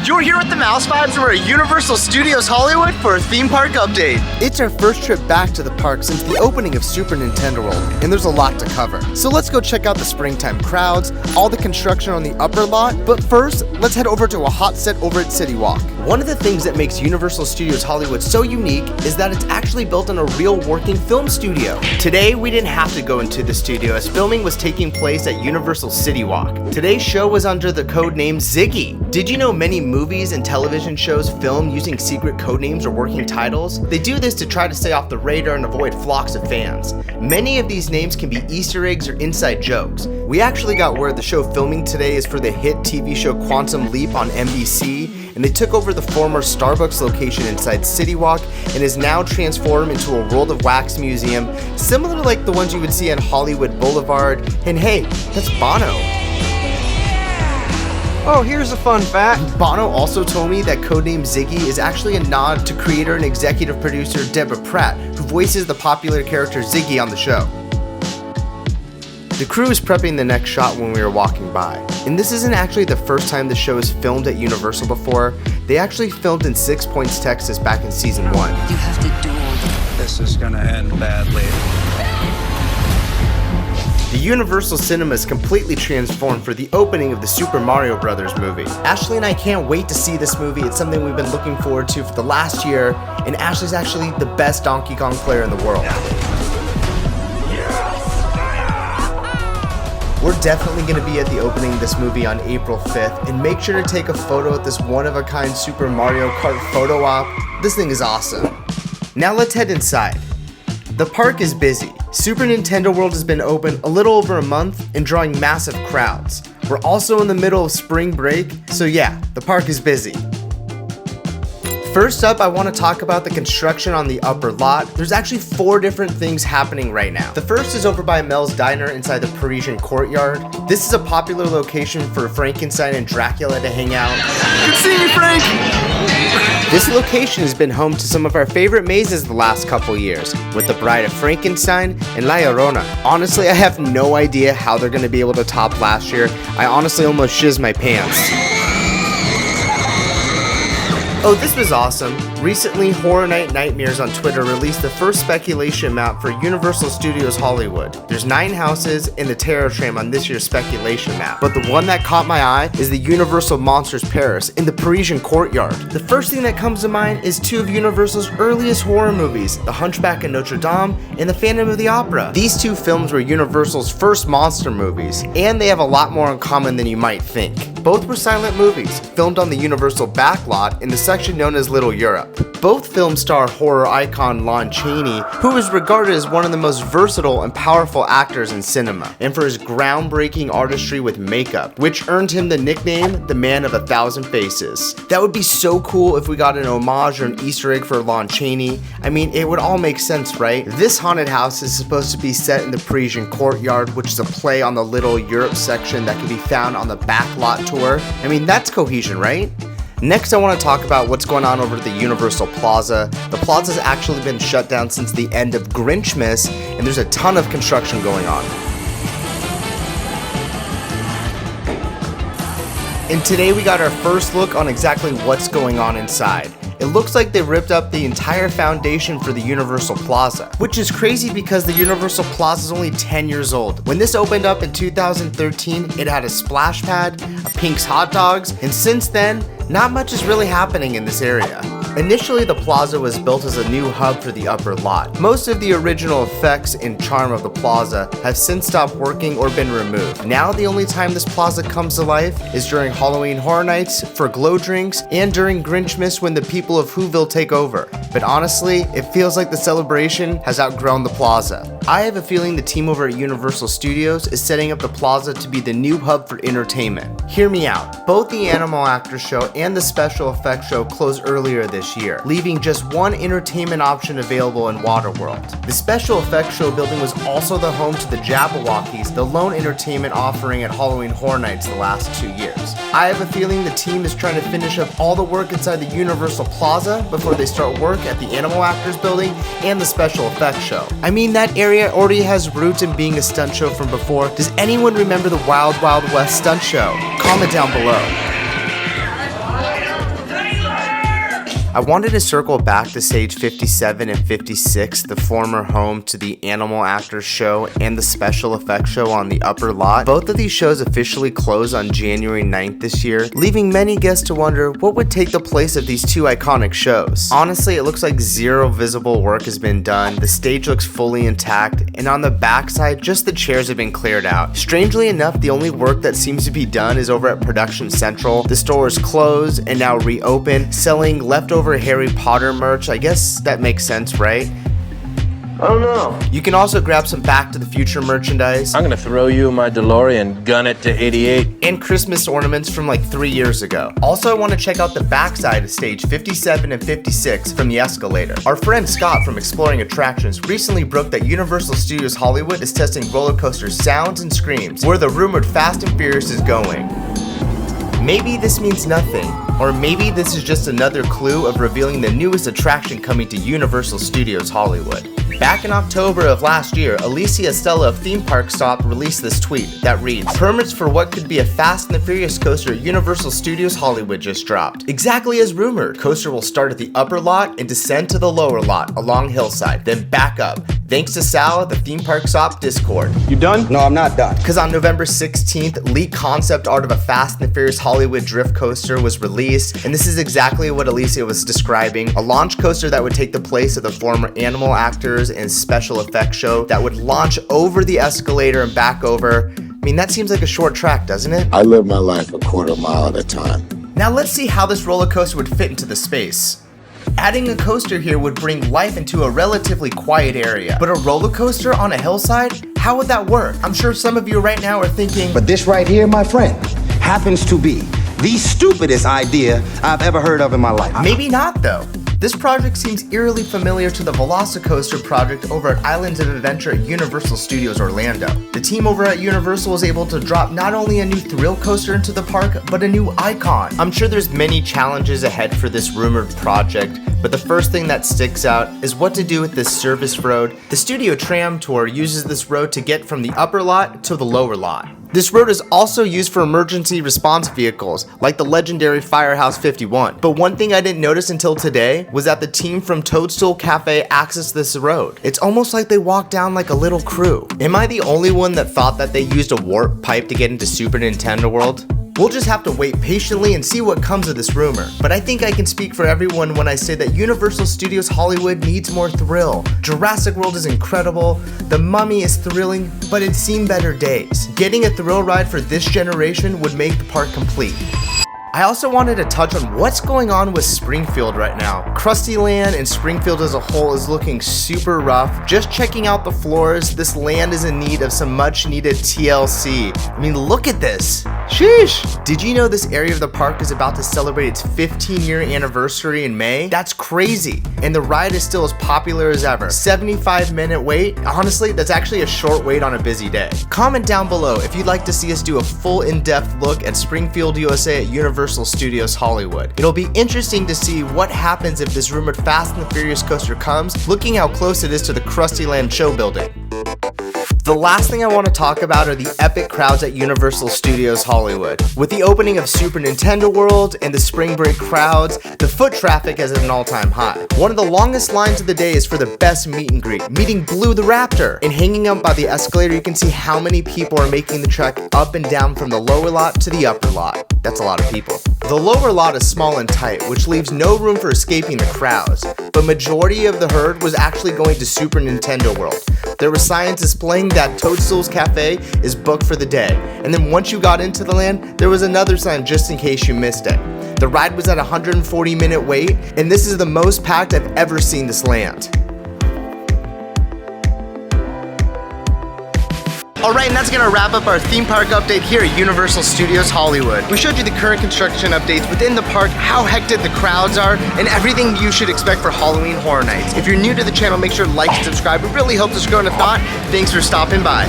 You're here with the Mouse Vibes. We're at Universal Studios Hollywood for a theme park update. It's our first trip back to the park since the opening of Super Nintendo World, and there's a lot to cover. So let's go check out the springtime crowds, all the construction on the upper lot, but first, let's head over to a hot set over at CityWalk. One of the things that makes Universal Studios Hollywood so unique is that it's actually built in a real working film studio. Today, we didn't have to go into the studio as filming was taking place at Universal CityWalk. Today's show was under the code name Ziggy. Did you know many movies and television shows film using secret code names or working titles? They do this to try to stay off the radar and avoid flocks of fans. Many of these names can be Easter eggs or inside jokes. We actually got word the show filming today is for the hit TV show Quantum Leap on NBC, and they took over the former Starbucks location inside CityWalk and is now transformed into a World of Wax museum, similar to like the ones you would see on Hollywood Boulevard. And hey, that's Bono. Oh, here's a fun fact. Bono also told me that codename Ziggy is actually a nod to creator and executive producer Deborah Pratt, who voices the popular character Ziggy on the show. The crew is prepping the next shot when we were walking by. And this isn't actually the first time the show is filmed at Universal before. They actually filmed in 6 Points, Texas back in season 1. You have to do all the... This is gonna end badly. The Universal Cinema is completely transformed for the opening of the Super Mario Bros. Movie. Ashley and I can't wait to see this movie. It's something we've been looking forward to for the last year, and Ashley's actually the best Donkey Kong player in the world. We're definitely going to be at the opening of this movie on April 5th, and make sure to take a photo at this one-of-a-kind Super Mario Kart photo op. This thing is awesome. Now let's head inside. The park is busy. Super Nintendo World has been open a little over a month and drawing massive crowds. We're also in the middle of spring break, so yeah, the park is busy. First up, I want to talk about the construction on the upper lot. There's actually 4 different things happening right now. The first is over by Mel's Diner inside the Parisian courtyard. This is a popular location for Frankenstein and Dracula to hang out. Good seeing you, Frank! This location has been home to some of our favorite mazes the last couple years, with the Bride of Frankenstein and La Llorona. Honestly, I have no idea how they're going to be able to top last year. I honestly almost shizzed my pants. Oh, this was awesome. Recently, Horror Night Nightmares on Twitter released the first speculation map for Universal Studios Hollywood. There's 9 houses in the Terror Tram on this year's speculation map, but the one that caught my eye is the Universal Monsters Paris in the Parisian courtyard. The first thing that comes to mind is 2 of Universal's earliest horror movies, The Hunchback of Notre Dame and The Phantom of the Opera. These 2 films were Universal's first monster movies, and they have a lot more in common than you might think. Both were silent movies, filmed on the Universal backlot in the section known as Little Europe. Both films star horror icon Lon Chaney, who is regarded as one of the most versatile and powerful actors in cinema, and for his groundbreaking artistry with makeup, which earned him the nickname the Man of 1,000 Faces. That would be so cool if we got an homage or an Easter egg for Lon Chaney. I mean, it would all make sense, right? This haunted house is supposed to be set in the Parisian courtyard, which is a play on the Little Europe section that can be found on the backlot tour. I mean, that's cohesion, right? Next, I want to talk about what's going on over at the Universal Plaza. The plaza's actually been shut down since the end of Grinchmas, and there's a ton of construction going on. And today we got our first look on exactly what's going on inside. It looks like they ripped up the entire foundation for the Universal Plaza, which is crazy because the Universal Plaza is only 10 years old. When this opened up in 2013, it had a splash pad, a Pink's hot dogs, and since then, not much is really happening in this area. Initially, the plaza was built as a new hub for the upper lot. Most of the original effects and charm of the plaza have since stopped working or been removed. Now the only time this plaza comes to life is during Halloween Horror Nights, for glow drinks, and during Grinchmas when the people of Whoville take over. But honestly, it feels like the celebration has outgrown the plaza. I have a feeling the team over at Universal Studios is setting up the plaza to be the new hub for entertainment. Hear me out. Both the Animal Actors Show and the Special Effects Show closed earlier this year, leaving just one entertainment option available in Waterworld. The Special Effects Show building was also the home to the Jabberwockies, the lone entertainment offering at Halloween Horror Nights the last 2 years. I have a feeling the team is trying to finish up all the work inside the Universal Plaza before they start work at the Animal Actors Building and the Special Effects Show. I mean, that area already has roots in being a stunt show from before. Does anyone remember the Wild Wild West stunt show? Comment down below. I wanted to circle back to stage 57 and 56, the former home to the Animal Actors show and the special effects show on the upper lot. Both of these shows officially closed on January 9th this year, leaving many guests to wonder what would take the place of these two iconic shows. Honestly, it looks like zero visible work has been done, the stage looks fully intact, and on the backside, just the chairs have been cleared out. Strangely enough, the only work that seems to be done is over at Production Central. The store is closed and now reopened, selling leftover Harry Potter merch. I guess that makes sense, right? I don't know. You can also grab some Back to the Future merchandise. I'm gonna throw you in my DeLorean, gun it to 88. And Christmas ornaments from like 3 years ago. Also, I want to check out the backside of stage 57 and 56 from the escalator. Our friend Scott from Exploring Attractions recently broke that Universal Studios Hollywood is testing roller coaster sounds and screams where the rumored Fast and Furious is going. Maybe this means nothing, or maybe this is just another clue of revealing the newest attraction coming to Universal Studios Hollywood. Back in October of last year, Alicia Stella of Theme Park Stop released this tweet that reads, "Permits for what could be a Fast and the Furious coaster at Universal Studios Hollywood just dropped. Exactly as rumored, coaster will start at the upper lot and descend to the lower lot along Hillside, then back up. Thanks to Sal at the Theme Park Stop Discord." You done? No, I'm not done. Because on November 16th, leaked concept art of a Fast and the Furious Hollywood drift coaster was released, and this is exactly what Alicia was describing, a launch coaster that would take the place of the former Animal Actors and special effects show that would launch over the escalator and back over. I mean, that seems like a short track, doesn't it? I live my life a quarter mile at a time. Now let's see how this roller coaster would fit into the space. Adding a coaster here would bring life into a relatively quiet area, but a roller coaster on a hillside? How would that work? I'm sure some of you right now are thinking, But this right here, my friend, happens to be the stupidest idea I've ever heard of in my life. maybe not though. This project seems eerily familiar to the Velocicoaster project over at Islands of Adventure at Universal Studios Orlando. The team over at Universal was able to drop not only a new thrill coaster into the park, but a new icon. I'm sure there's many challenges ahead for this rumored project, but the first thing that sticks out is what to do with this service road. The Studio Tram Tour uses this road to get from the upper lot to the lower lot. This road is also used for emergency response vehicles, like the legendary Firehouse 51. But one thing I didn't notice until today was that the team from Toadstool Cafe accessed this road. It's almost like they walked down like a little crew. Am I the only one that thought that they used a warp pipe to get into Super Nintendo World? We'll just have to wait patiently and see what comes of this rumor. But I think I can speak for everyone when I say that Universal Studios Hollywood needs more thrill. Jurassic World is incredible, The Mummy is thrilling, but it's seen better days. Getting a thrill ride for this generation would make the park complete. I also wanted to touch on what's going on with Springfield right now. Krusty Land and Springfield as a whole is looking super rough. Just checking out the floors, this land is in need of some much needed TLC. I mean, look at this. Sheesh. Did you know this area of the park is about to celebrate its 15-year anniversary in May? That's crazy. And the ride is still as popular as ever. 75-minute wait. Honestly, that's actually a short wait on a busy day. Comment down below if you'd like to see us do a full in-depth look at Springfield USA at Universal Studios Hollywood. It'll be interesting to see what happens if this rumored Fast and the Furious coaster comes, looking how close it is to the Krusty Land show building. The last thing I want to talk about are the epic crowds at Universal Studios Hollywood. With the opening of Super Nintendo World and the spring break crowds, the foot traffic is at an all-time high. One of the longest lines of the day is for the best meet and greet, meeting Blue the Raptor. And hanging up by the escalator, you can see how many people are making the trek up and down from the lower lot to the upper lot. That's a lot of people. The lower lot is small and tight, which leaves no room for escaping the crowds, but majority of the herd was actually going to Super Nintendo World. There were signs displaying that Toadstool's Cafe is booked for the day, and then once you got into the land, there was another sign just in case you missed it. The ride was at a 140-minute wait, and this is the most packed I've ever seen this land. Alright, and that's gonna wrap up our theme park update here at Universal Studios Hollywood. We showed you the current construction updates within the park, how hectic the crowds are, and everything you should expect for Halloween Horror Nights. If you're new to the channel, make sure to like and subscribe. It really helps us grow. And if not, thanks for stopping by.